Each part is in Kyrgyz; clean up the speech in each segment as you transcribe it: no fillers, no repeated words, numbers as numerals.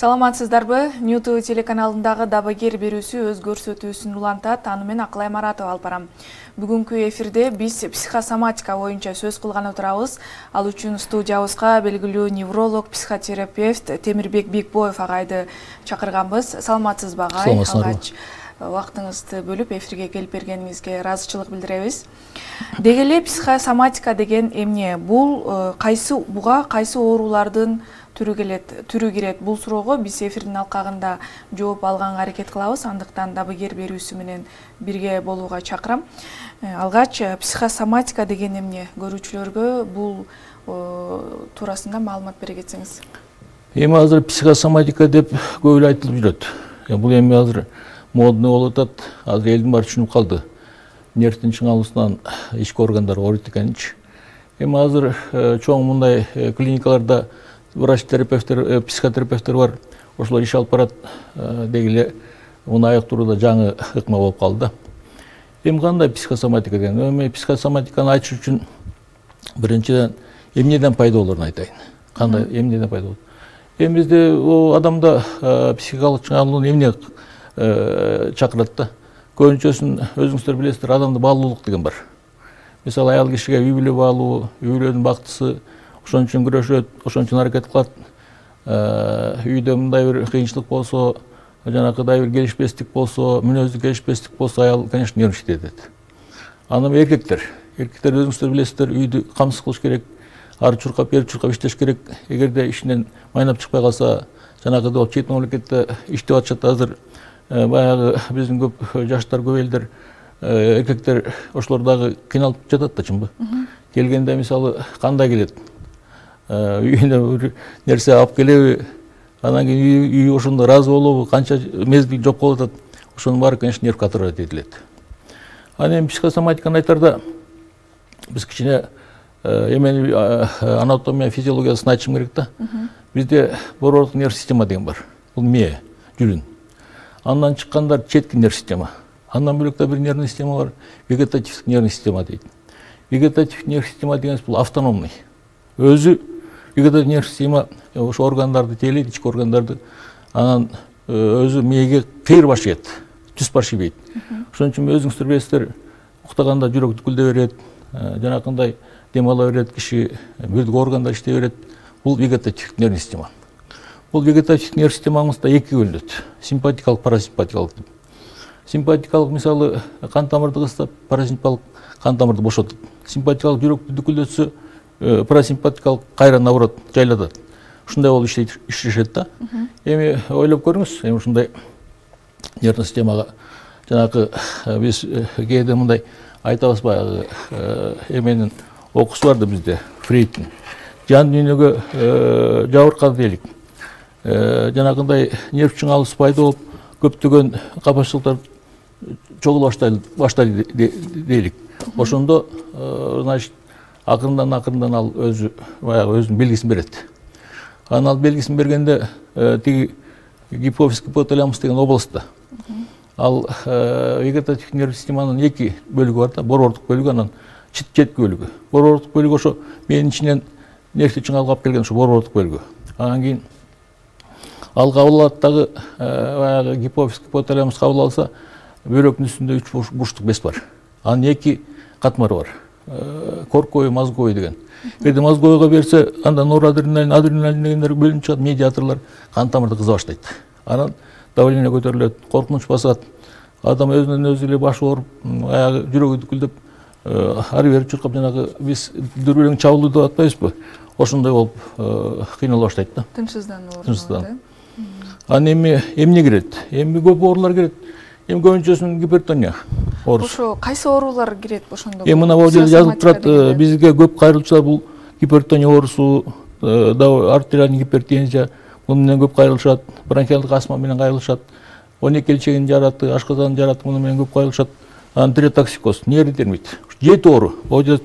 Саламатсыздарбы? Ньюту телеканалындагы дабагер берүүсү өз көрсөтүүсүн улантат. Аны мен Акылай Маратова алып барам. Бүгүнкү эфирде биз психосоматика боюнча сөз кылган отурабыз. Ал үчүн студиябызга белгилүү невролог, психотерапевт Темирбек Бекбоев агайды чакырганбыз. Саламатсызбы агай? Алгач вактыңызды бөлүп эфирге келип бергениңизге ыраазычылык билдиребиз. Деги эле психосоматика деген эмне? Бул кайсы оорулардын түрү кирет? Бул суроого биз эфирдин алкагында жооп алганга аракет кылабыз. Андыктан дабагер берүүсү менен бирге болууга чакырам. Алгач психосоматика деген эмне? Көрүүчүлөргө бул туурасында маалымат бере кетсеңиз. Эми азыр психосоматика деп көп эле айтылып жүрөт. Бул эми азыр модный болуп атат. Азыр элдин баары түшүнүп калды. Нервтин чыңалуусунан ички органдар ооруйт экенчи. Эми азыр чоң мындай клиникаларда врач-терапевттер, психотерапевттер бар. Ошолор иш алып барат. Деги эле муну айыктырууда жаңы ыкма болуп калды. Эми кандай психосоматика деген? Эми психосоматиканы айтыш үчүн биринчиден эмнеден пайда болоорун айтайын. Кандай эмнеден пайда болот? Эми бизде адамда психикалык чыңалууну эмне чакырат да? Көбүнчөсүн өзүңүздөр билесиздер, адамда баалуулук деген бар. Мисалы аял кишиге үй бүлө баалуу, үй бүлөнүн бактысы, ошон үчүн күрөшөт, ошон үчүн аракет кылат. Үйдө мындай бир кыйынчылык болсо, жанакыдай бир келишпестик болсо, мүнөздү келишпестик болсо, аял, конечно, нервничать этет. Анан эркектер өзүңүздөр билесиздер, үйдү камсыз кылыш керек, ары чуркап, бери чуркап иштеш керек. Эгерде ишинен майнап чыкпай калса, жанакыдай болуп чет мамлекетте иштеп атышат азыр. Баягы биздин көп жаштар, көп элдер, эркектер ошолор дагы кыйналып жатат да, чынбы? Келгенде мисалы кандай келет? Үйүнө бир нерсе алып келеби? Анан кийин үй ошондо ыраазы болобу? Канча мезгил жок болуп атат? Ошонун баары, конечно, нерв которая этилет. Анан эми психосоматиканы айтарда биз кичине эмени анатомия, физиологиясын айтышым керек да. Бизде борбордук нерв система деген бар. Бул мээ, жүлүн. Андан чыккандар четки нерв система. Андан бөлөк да бир нервный система бар, вегетативдик нервный система дейт. Вегетативдик нерв система дегенибиз бул автономный. Өзү вегетативдик нерв система ошо органдарды тейлейт, ички органдарды. Анан өзү мээге кыйыр башыйт, түз башыйбайт. Ошон үчүн өзүңүздөр билесиздер, уктаганда жүрөк дүкүлдөй берет, жанакындай дем ала берет киши, бирдик органдар иштей берет. Бул вегетативдик нервный система. Бул вегетативдик нерв системамызда эки бөлүнөт. Симпатикалык, парасимпатикалык деп. Симпатикалык мисалы кан тамырды кыстап, парасимпатикалык кан тамырды бошотот. Симпатикалык жүрөктү дүкүлдөтсө, парасимпатикалык кайра наоборот жайлатат. Ушундай болуп иштешет да. Эми ойлоп көрүңүз, эми ушундай нервный системага жанакы биз кээде мындай айтабыз, баягы эменин окуусу бар да бизде, Фрейдтин. Жан дүйнөгө жабыркады дейлик. Жанакындай нерв чыңалуусу пайда болуп, көптөгөн капачылыктар чогула баштайды дейлик. Ошондо, значит, акырындан ал өзү баягы өзүнүн белгисин берет. Анан ал белгисин бергенде тиги гипофиз, гипоталамус деген областта. Ал вегетативдик нерв системанын эки бөлүгү бар да, борбордук бөлүгү, анан четки бөлүгү. Борбордук бөлүгү ошо мээнин ичинен нервти чыңалып алып келген ошо борбордук бөлүгү. Анан кийин ал кабыл алат дагы, баягы гипофиз, гипоталамус кабыл алса, бөйрөктүн үстүндө 3 бурчтук без бар. Анын эки катмары бар. Корковый, мозговой деген. Эгерде мозговойго берсе, анда норадреналин, адреналин дегендер бөлүнүп чыгат, медиаторлор кан тамырды кыза баштайт. Анан давление көтөрүлөт, коркунуч басат. Адам өзүнөн өзү эле башы ооруп, аягы жүрөгү дүкүлдөп, ары бери чуркап, жанагы биз дүрбөлөң чабылуу деп атпайбызбы? Ошондой болуп кыйнала баштайт да. Тынчсыздан. Анан эмне кирет? Эми көп оорулар кирет. Эми көбүнчөсүн гипертония ооруусу. Ошо кайсы оорулар кирет ошондо? Эми мына бул жерде жазылып турат, бизге көп кайрылуучулар бул гипертония оорусу, артериальный гипертензия, муну менен көп кайрылышат, бронхиалдык астма менен кайрылышат, 12 элчегин жараты, ашказанын жараты, муну менен көп кайрылышат. Анан тиреотоксикоз, нерв термит. 7 оору, бул жерде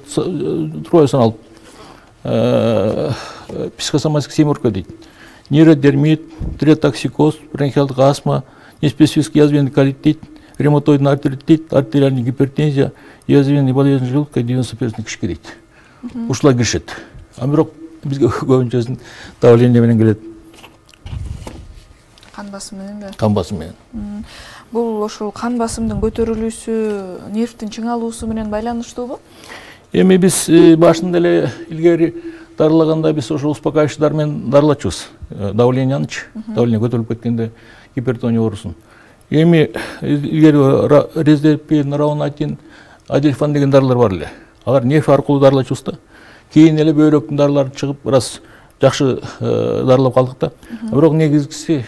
трое саналып. Психосоматика семерка дейт. Нейродермит, тиреотоксикоз, бронхиалдык астма, неспецифический язвенный колит дейт, ревматоидный артрит дейт, артериальный гипертензия, язвенный болезнь желудка 90% кишиге дейт. Ушулар киришет. А бирок бизге көбүнчөсүн давление менен келет. Кан басымы менен? Кан басымы менен. Бул ошол кан басымдын көтөрүлүүсү нервтин чыңалуусу менен байланыштуубу? Эми биз башында эле илгери дарылаганда биз ошо успокаивающийдар менен дарылачубуз. Давлениянычы, давление көтөрүлүп кеткенде гипертония оорусун. Эми илгери резепин, равонатин, адельфан деген дарылар бар эле. Алар нерв аркылуу дарылачубуз да. Кийин эле бөйрөктүн дарылары чыгып, раз жакшы дарылап калдык да. Бирок негизгиси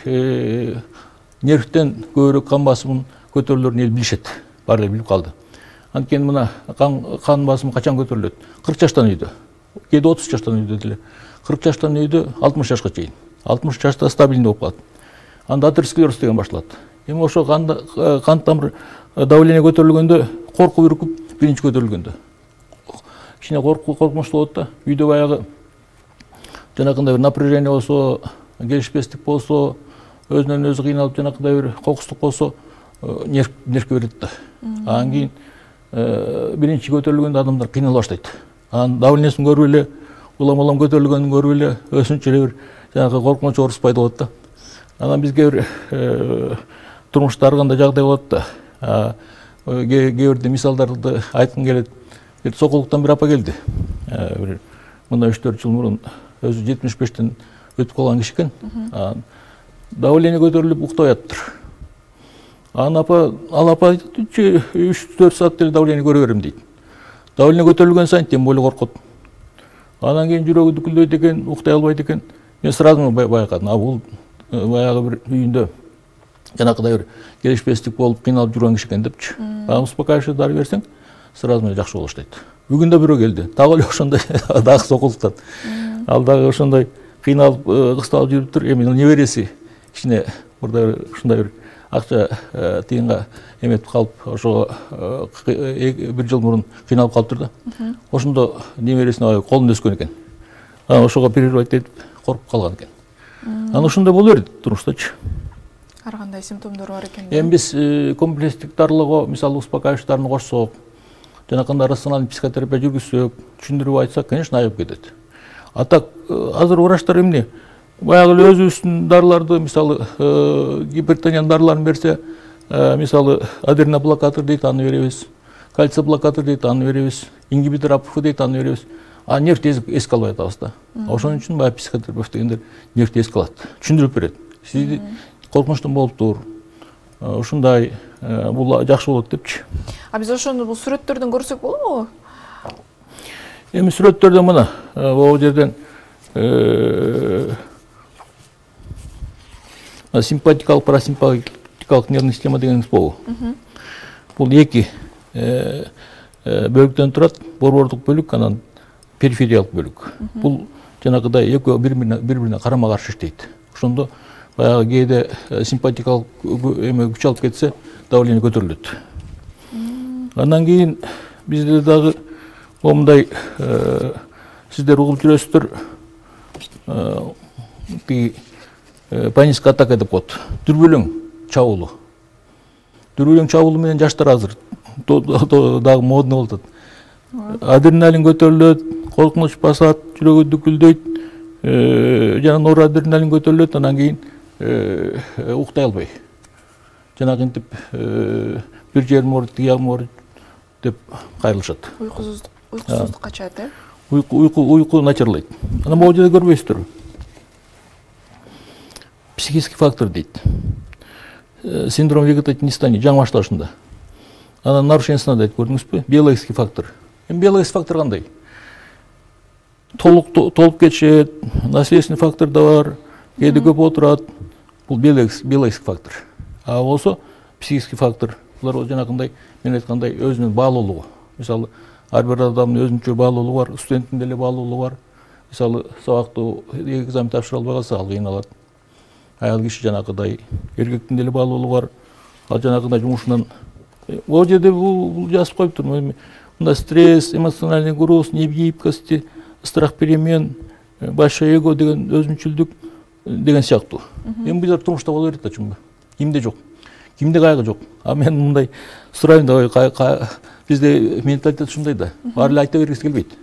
нервтен көбүрөөк кан басымын көтөрүлөрүн эл билишет. Баары эле билип калды. Анткени мына кан басымы качан көтөрүлөт? 40 жаштан үйдө. Кээде 30 жаштан үйдө деле. 40 жаштан үйдө 60 жашка чейин. 60 жашта стабилдүү болуп калат. Анда атеросклероз деген башталат. Эми ошо кан тамыр давление көтөрүлгөндө, коркуп үркүп, биринчи көтөрүлгөндө. Кичине коркунучтуу болот да. Үйдө баягы жанакындай бир напряжение болсо, келишпестик болсо, өзүнөн өзү кыйналып жанакындай бир кокустук болсо, нервке берет да. Анан кийин биринчи көтөрүлгөндө адамдар кыйнала баштайт. Анан давлениесин көрүп эле, улам көтөрүлгөнүн көрүп эле, өзүнчө эле бир жанагы коркунуч оорус пайда болот да. Анан бизге бир турмушта ар кандай жагдай болот да. Кээ бирде мисалдарды айткым келет. Сокулуктан бир апа келди. Бир мына 3-4 жыл мурун өзү 75тен өтүп калган киши экен. Давление көтөрүлүп уктай атыптыр. Ал апа айтат, 3-4 саат деле давление көрө берем дейт. Давление көтөрүлгөн сайын тем более коркот. Анан кийин жүрөгү дүкүлдөйт экен, уктай албайт экен. Мен сразу байкадым. Бул баягы бир үйүндө жанакыдай бир келишпестик болуп кыйналып жүргөн киши экен депчи. Успокаивающий дары берсең, сразу жакшы болуп баштайт. Бүгүн да бирөө келди. Дагы эле ошондой дагы сокулуктан. Ал дагы ошондой кыйналып, кысталып жүрүптүр. Эми небереси кичине мурда ушундай бир акча тыйынга эметип калып, ошого 1 жыл мурун кыйналып калыптыр да. Ошондо небересине колун өскөн экен. Анан ошого перерывать этип коркуп калган экен. Анан ошондой боло берет турмуштачы. Ар кандай симптомдор бар экен? Эми биз комплекстик дарылоого, мисалы успокаивающийларды кошсок, жанакындай рациональный психотерапия жүргүзсөк, түшүндүрүп айтсак, конечно, айып кетет. А так, азыр врачтар эмне? Баягы эле өзүбүздүн дарыларды, мисалы, гипертониянын дарыларын берсе, мисалы, адреноблокатор дейт, аны беребиз. Кальций блокатор дейт, аны беребиз. Ингибитор АПФ дейт, аны беребиз. А нерв эске албай атабыз да. Ошон үчүн баягы психотерапевт дегендер нерв эске алат. Түшүндүрүп берет. Сизди коркунучтун болуптур. Ушундай бул жакшы болот депчи. А биз ошону бул сүрөттөрдөн көрсөк болобу? Эми сүрөттөрдөн мына бул жерден симпатикалык, парасимпатикалык нервный система дегенибиз болобу? Бул эки бөлүктөн турат. Борбордук бөлүк, анан перифериялык бөлүк. Бул жанагыдай экөө бири-бирине карама-каршы иштейт. Ошондо баягы кээде симпатикалык күч алып кетсе, давление көтөрүлөт. Андан кийин бизде дагы момундай сиздер угуп жүрөсүздөр, паническая атака деп коет. Дүрбөлөң чабуулу. Дүрбөлөң чабуулу менен жаштар азыр дагы модный болуп атат. Адреналин көтөрүлөт, коркунуч басат, жүрөгү дүкүлдөйт, жана норадреналин көтөрүлөт, анан кийин уктай албай. Жанагынтип бир жерим ооруйт, тиягым ооруйт деп кайрылышат. Уйкусуздук качат, э? Уйку начарлайт. Анан могу жерде көрбөйсүздөр. Психический фактор дейт. Синдром вегетативной дистонии жаңы башталышында. Анан нарушение сна дейт, көрдүңүзбү? Биологический фактор. Эми биологический фактор кандай? Толуп кетишет, наследственный фактор да бар, кээде көп отурат. Бул биологический фактор. А болсо психический фактор. Булар жанагындай мен айткандай өзүнүн баалуулугу. Мисалы, ар бир адамдын өзүнчө баалуулугу бар, студенттин деле баалуулугу бар. Мисалы, сабактуу экзамен тапшыра албай калса, ал кыйналат. Аял киши жанагыдай, эркектин деле баалуулугу бар. Ал жанагыдай жумушунан бул жерде бул жазып коюптур. Мында стресс, эмоциональный груз, негибкость, страх перемен, большое эго деген өзүнчүлдүк деген сыяктуу. Эми бизер турмушта боло берет да, чынбы. Кимде жок. Кимде кайгы жок. А мен мындай сурайм да, бизде менталитет ушундай да. Баары эле айта бергиси келбейт.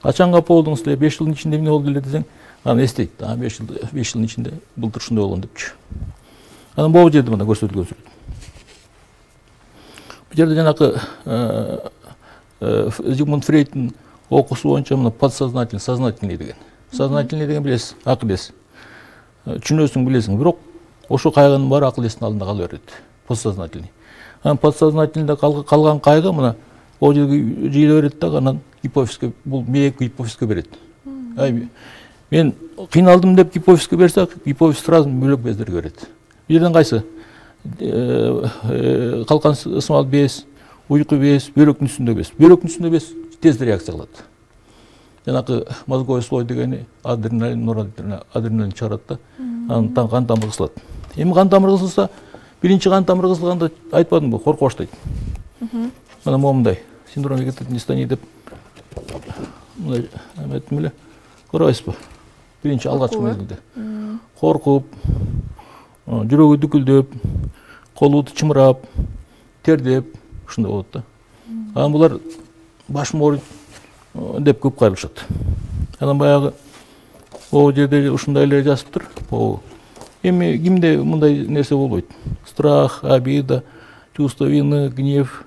Качан капа болдуңуз эле, 5 жылдын ичинде эмне болду эле десең, аны эстейт. 5 жылдын ичинде былтыр ушундай болгон депчи. Анан могу жерде мына көрсөтүлгөн сүрөт. Бул жерде жанакы Зигмунд Фрейдтин окуусу боюнча мына подсознательный, сознательный деген. Сознательный деген билесиз, акыл эс. Түшүнөсүң, билесиң, бирок ошо кайгынын баары акыл эстин алдында кала берет. Подсознательный. Анан подсознательныйда калган кайгы мына о жерге жыйыла берет да, анан гипофизге, бул мээк гипофизге берет. Мен кыйналдым деп гипофизге берсе, гипофиз сразу бөлөк бездерге берет. Бул жерден кайсы? Калкан ысмал без, уйку без, бөйрөктүн үстүндө без. Бөйрөктүн үстүндө без тез реакция кылат. Жанакы мозговой слой дегени адреналин, норадреналин чыгарат да, анан кан тамыры кысылат. Эми кан тамыры кысылса, биринчи кан тамыры кысылганда айтпадымбы, коркуп баштайт. Мына момундай синдром вегетативной дистонии деп мындай эметтим эле. Көрөбүзбү? Биринчи алгачкы мезгилде коркуп, жүрөгү дүкүлдөп, колу чымырап, тердеп, ушундай болот да. Анан булар башым ооруйт деп көп кайрылышат. Анан баягы о жерде ушундай эле жазыптыр. Эми кимде мындай нерсе болбойт? Страх, обида, чувство вины, гнев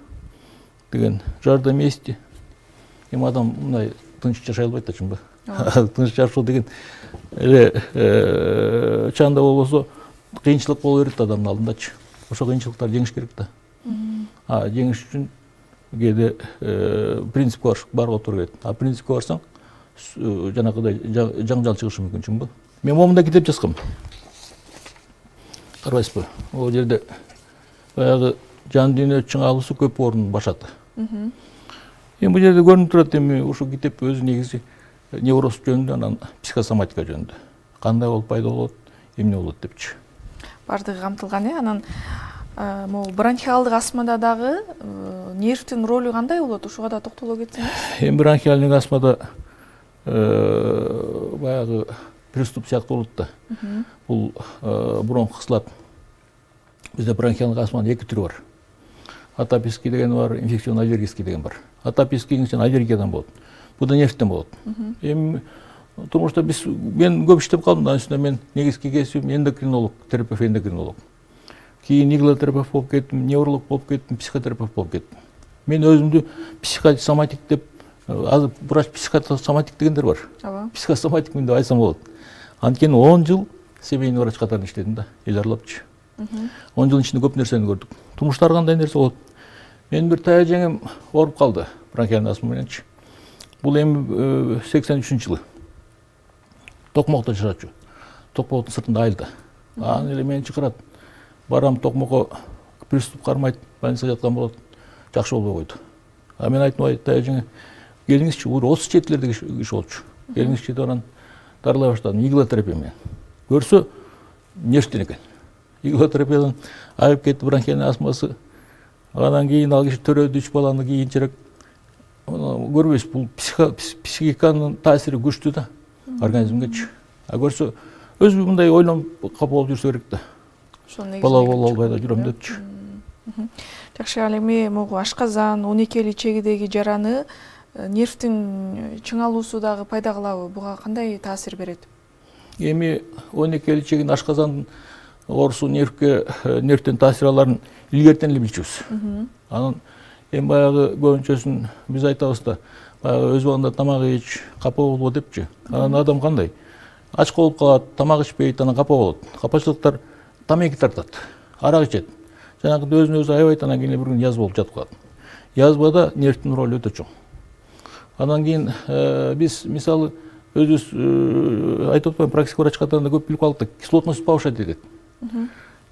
деген жажда мести. Эми адам мындай тынч жашай албайт да, чынбы? Тынч жашоо деген эле чанда болбосо кыйынчылык боло берет адамдын алдындачы. Ошо кыйынчылыктарды жеңиш керек да. Жеңиш үчүн кээде принципке барга туру келет. Принципке барсаң жанагыдай жаңжал чыгышы мүмкүн, чынбы? Мен момундай китеп жазгам. Карабайсызбы? О жерде баягы жан дүйнө чыңалуусу көп орун башат. Эми бул жерде көрүнүп турат, эми ушул китеп өзү негизи невроз жөнүндө, анан психосоматика жөнүндө. Кандай болуп пайда болот, эмне болот депчи. Бардыгы камтылган, анан могу бронхиалдык астмада дагы нервтин ролу кандай болот? Ушуга да токтоло кетсеңиз. Эми бронхиальный астмада баягы приступ сыяктуу болот да. Бул бронх кысылат. Бизде бронхиальный астманын эки түрү бар. Атопический деген бар, инфекционный аллергический деген бар. Атопический аллергиядан болот. Бул да нервтен болот. Эми турмушта мен көп иштеп калдым, анын үстүнө мен негизги кесибим эндокринолог, терапевт эндокринолог. Кийин иглотерапевт болуп кеттим, невролог болуп кеттим, психотерапевт болуп кеттим. Мен өзүмдү психосоматик деп, азыр врач психосоматик дегендер бар. Психосоматик мен деп айтсам болот. Анткени 10 жыл семейный врач катарында иштедим да, эл аралапчы. 10 жылдын ичинде көп нерсени көрдүк. Турмуштар кандай нерсе болот? Менин бир тая жеңим ооруп калды, бронхиальный астма мененчи. Бул эми 83-жылы. Токмокто жашачу. Токмоктун сыртында айылда. Анан эле мени чакырат. Барам Токмокко, приступ кармайт, больницада жаткан болот. Жакшы болбой койду. Мен айттым, тая жеңе, келиңизчи, 30 четилерде киши болчу. Келиңизчи деп анан дарылай баштадым, иглотерапия менен. Көрсө нервтен экен. Иглотерапиядан айып кетти бронхиальный астмасы. Анан кийин ал киши төрөдү, 3 баланы кийинчерээк. Көрбөйсүз, бул психиканын таасири күчтүү да, организмгечи. Көрсө өзү мындай ойлонуп капа болуп жүрсө керек да. Бала боло албай да жүрөм депчи. Жакшы, ал эми могу ашказан, 12 чегидеги жараны нервтин чыңалуусу дагы пайда кылабы? Буга кандай таасир берет? Эми 12 чегин ашказандын оорусу нервтен таасир аларын илгертен эле билчүбүз. Анан эми баягы көбүнчөсүн биз айтабыз да, баягы өз убагында тамак ич, капа болбо депчи. Анан адам кандай? Ач болуп калат, тамак ичпейт, анан капа болот. Капачылыктар тамеки тартат, арак ичет. Жанагы өзүн өзү аябайт, анан кийин бир күн язва болуп жатып калат. Язбада нервтин ролу өтө чоң. Анан кийин биз мисалы өзүбүз айтып атпайм, практика врач катарында көп билип калдык да, кислотность повышать этет.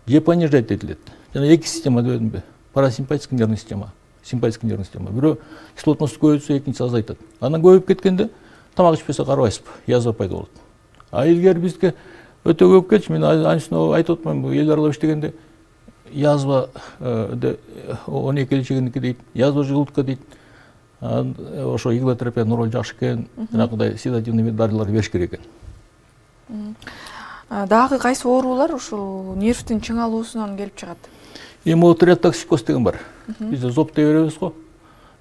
Же понижать этилет. Жана эки система дедимби? Парасимпатический нервный система, симпатический нервный система. Бирөө кислотность көбөйтсө, экинчиси азайтат. Анан көбөйүп кеткенде тамак ичпесе карабайсызбы, язва пайда болот. Илгери бизге өтө көп келчү, мен анын үстүнө айтып атпайм, эл аралап иштегенде язва 12 чегиники дейт, язва желудка дейт. Ошо иглотерапиянын ролу жакшы экен, жанагыдай седативный дарылар бериш керек экен. Дагы кайсы оорулар ушул нервтин чыңалуусунан келип чыгат? Эми тиреотоксикоз деген бар. Бизде зоб дей беребиз го.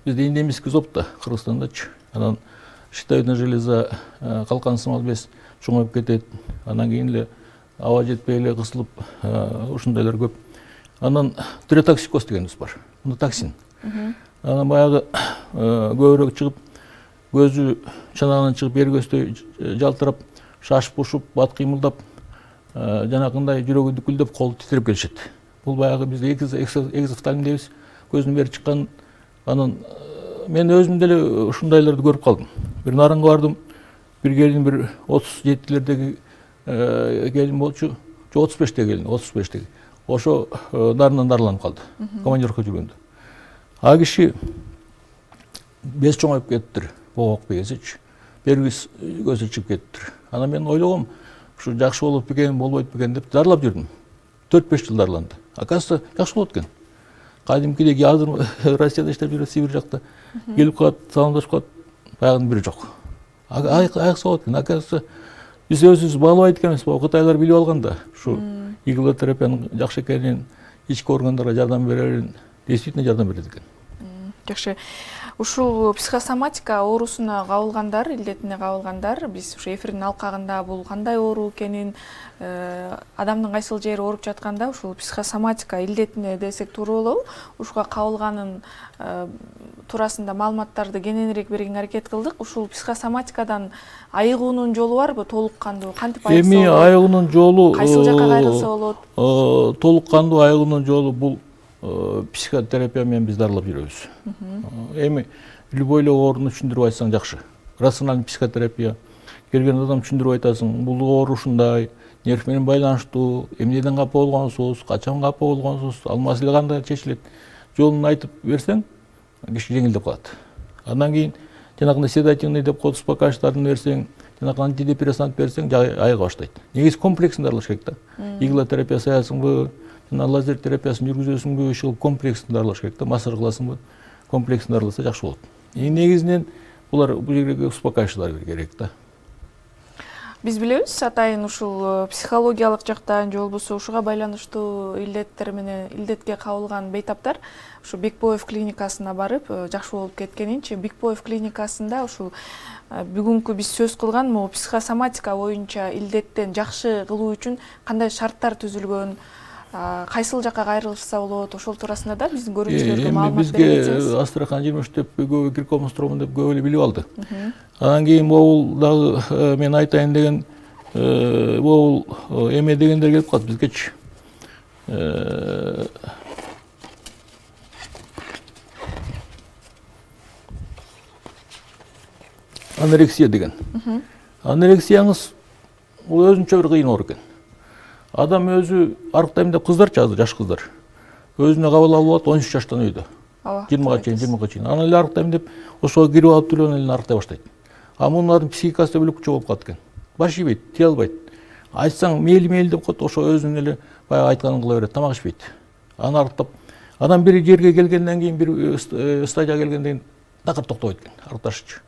Бизде эндемический зоб да, Кыргызстандачы. Анан щитовидная железа, калкан сымал без чоңоюп кетет. Анан кийин эле аба жетпей эле кысылып ушундайлар көп. Анан тиреотоксикоз дегенибиз бар. Мына токсин. Анан баягы көбүрөөк чыгып, көзү чанагынан чыгып, бер көздөй жалтырап, шашып ушуп, бат кыймылдап, жанакындай жүрөгү дүкүлдөп, колу титиреп келишет. Бул баягы биз экзофталмин дейбиз, көзүнүн бери чыккан. Анан мен өзүм деле ушундайларды көрүп калдым. Бир нарынга бардым, бир келин, бир 37-лердеги келин болчу, 35-теги келин, 35-теги. Ошо нарынан дарыланып калды, командировка жүргөндө. А киши бес чоңоюп кеттир, боок бегесичи, бер көзү чыгып кеттир. Анан мен ойлогом, ушу жакшы болуп бекен, болбойт бекен деп дарылап жүрдүм. 4-5 жыл дарыланды. Оказывается, жакшы болот экен. Кадимкидей азыр Россияда иштеп жүрөт, Сибирь жакта. Келип калат, саламдашып калат, баягынын бири жок. Айыкса болот экен. Оказывается, биз өзүбүз баалабайт экенбиз. Кытайлар билип алган да, ушу иглотерапиянын жакшы экенин, ички органдарга жардам берерин, действительно жардам берет экен. Жакшы. Ушул психосоматика оорусуна кабылгандар, илдетине кабылгандар, биз ушу эфирдин алкагында бул кандай оору экенин, адамдын кайсыл жери ооруп жатканда ушул психосоматика илдетине десек туура болобу? Ушуга кабылганын туурасында маалыматтарды кененирээк берүүгө аракет кылдык. Ушул психосоматикадан айыгуунун жолу барбы? Толук кандуу кантип айыгса болот? Эми айыгуунун жолу кайсыл жакка кайрылса болот? Толук кандуу айыгуунун жолу бул психотерапия менен биз дарылап жүрөбүз. Эми любой эле ооруну түшүндүрүп айтсаң жакшы. Рациональный психотерапия. Келген адам түшүндүрүп айтасың, бул оору ушундай, нерв менен байланыштуу, эмнеден капа болгонсуз, качан капа болгонсуз, ал маселе кандай чечилет, жолун айтып берсең, киши жеңилдеп калат. Андан кийин жанагындай седативный деп коет успокаивающийлердин берсең, жанагы антидепрессант берсең, айыга баштайт. Негизи комплексин дарылаш керек да. Иглотерапия саясыңбы, лазер терапиясын жүргүзөсүңбү, ушул комплексин дарылаш керек да. Массаж кыласыңбы, комплексин дарыласа жакшы болот. Негизинен булар бул жерге успокаивающийлар керек да. Биз билебиз, атайын ушул психологиялык жактан же болбосо ушуга байланыштуу илдеттер менен илдетке кабылган бейтаптар ушу Бекбоев клиникасына барып, жакшы болуп кеткенинчи, Бекбоев клиникасында ушул бүгүнкү биз сөз кылган могу психосоматика боюнча илдеттен жакшы кылуу үчүн кандай шарттар түзүлгөн, кайсыл жакка кайрылышса болот, ошол туурасында да биздин көрүүчүлөргө маалымат берип кетсеңиз. Бизге Астрахань 23 деп көбү Кирков островун деп көбү эле билип алды. Анан кийин могул дагы мен айтайын деген могул эме дегендер келип калат бизгечи. Анорексия деген. Анорексияңыз бул өзүнчө бир кыйын оор экен. Адам өзү арыктайм деп кыздарчы, азыр жаш кыздар өзүнө кабыл алып алат 13 жаштан үйдө. 20-га чейин. Анан эле арыктайм деп ошого кирип алып эле эле арыктай баштайт. А мунун психикасы бөлөкчө болуп калат экен. Баш ийбейт, тие албайт. Айтсаң мейли деп коет, ошо өзүнүн эле баягы айтканын кыла берет, тамак ичпейт. Анан арыктап, анан бир жерге келгенден кийин, бир стадияга келгенден кийин такыр токтобойт экен, арыкташчы.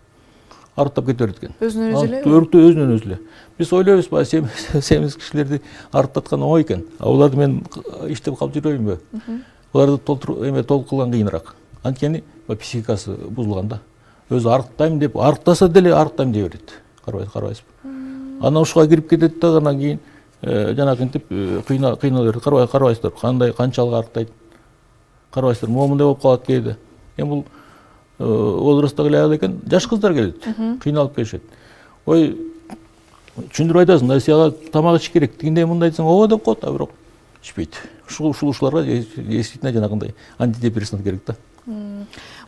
Арыктап кете берет экен. Өзүнөн өзү эле? Өзүнөн өзү эле. Биз ойлойбуз, баягы семиз кишилерди арыктаткан оңой экен. А буларды мен иштеп калып жүрбөймүнбү? Буларды толук кылган кыйыныраак. Анткени психикасы бузулган да. Өзү арыктайм деп, арыктаса деле арыктайм дей берет. Карабайсызбы? Анан ушуга кирип кетет да, анан кийин жанагынтип кыйнала берет. Карабайсыздар, канчалык арыктайт. Карабайсыздар, момундай болуп калат кээде. Эми бул возрасттагы эле экен, жаш кыздар келет, кыйналып келишет. Ой, түшүндүрүп айтасың, сага тамак ич керек, тигиндей мындай десең, ооба деп коет, а бирок ичпейт. Ушуларга действительно жанагындай антидепрессант керек да.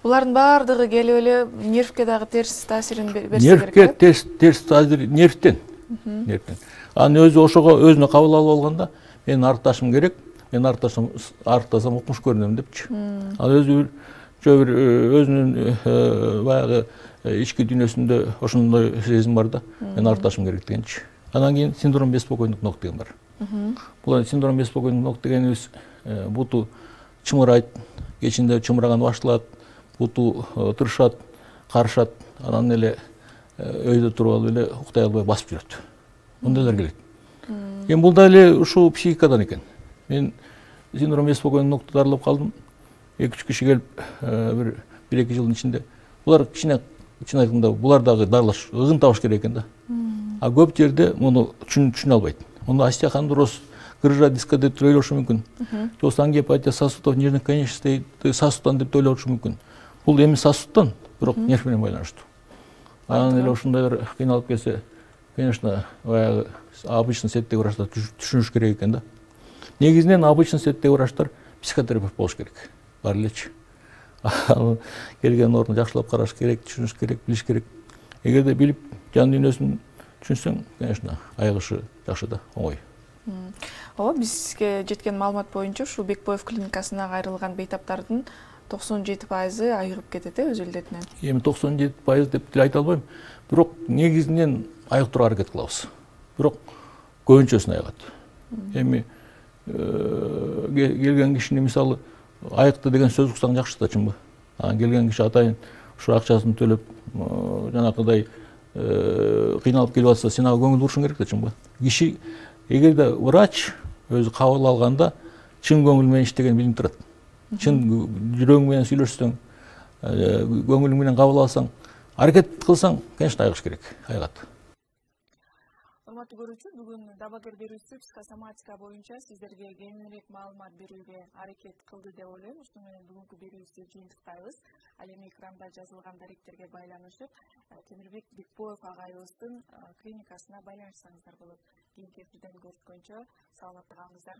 Булардын баардыгы келип эле нервке дагы терс таасирин берсе керек. Нервке терс таасир нервтен. Анын өзү ошого өзүнө кабыл алып алганда, мен арыкташым керек, мен арыктасам укмуш көрүнөм депчи. Ал өзү бир өзүнүн баягы ички дүйнөсүндө ошондой сезим бар да, мен арыкташым керек дегенчи. Анан кийин синдром беспокойных ног деген бар. Бул синдром беспокойных ног дегенибиз буту чымырайт, кечинде чымыраган башталат, буту тырышат, карышат, анан эле өйдө туруп алып эле уктай албай басып жүрөт. Мындайлар келет. Эми бул да эле ушул психикадан экен. Мен синдром беспокойных ногду дарылап калдым. 2-3 киши келип, бир 1-2 жылдын ичинде. Булар кичине чын айтканда булар дагы дарылаш, ыгын табыш керек экен да. А көп жерде муну түшүнө албайт. Onda остеохондроз, грыжа диска деп ойлошу мүмкүн. Тост ангиопатия сосудов нижних конечностей сосудтан деп ойлошу мүмкүн. Бул эми сосудтан, бирок нерв менен байланыштуу. Анан эле ушундай бир кыйналып келсе, конечно, баягы обычный сеттеги врачтар түшүнүш керек экен да. Негизинен обычный сеттеги врачтар психотерапевт болуш керек. Бар элечи. Келген ордун жакшылап караш керек, түшүнүш керек, билиш керек. Эгерде билип, жан дүйнөсүн түшүнсөң, конечно, айыгышы жакшы да, оңой. Ооба, бизге жеткен маалымат боюнча ушул Бекбоев клиникасына кайрылган бейтаптардын 97% айыгып кетет өз элдетинен. Эми 97% деп деле айта албайм. Бирок негизинен айыктырууга аракет кылабыз. Бирок көбүнчөсүн айыгат. Эми келген кишини мисалы айыкты деген сөз уксаң жакшы да, чынбы? Келген киши атайын ушу акчасын төлөп, жанакыдай кыйналып келип атса, сен ага көңүл бурушуң керек да, чынбы? Киши эгерде врач өзү кабыл алганда чын көңүл менен иштеген билинип турат. Чын жүрөгүң менен сүйлөшсөң, көңүлүң менен кабыл алсаң, аракет кылсаң, конечно, айыгыш керек, айыгат. Урматтуу көрүүчү, бүгүн дабагер берүүчү психосоматика боюнча сиздерге кеңирээк маалымат берүүгө аракет кылды деп ойлойм. Ушуну менен бүгүнкү берүүбүздү жыйынтыктайбыз. Ал эми экранда жазылган даректерге байланышып, Темирбек Бекбоев агайыбыздын клиникасына байланышсаңыздар болот. Кийинки эфирден көрүшкөнчө саламатта калыңыздар.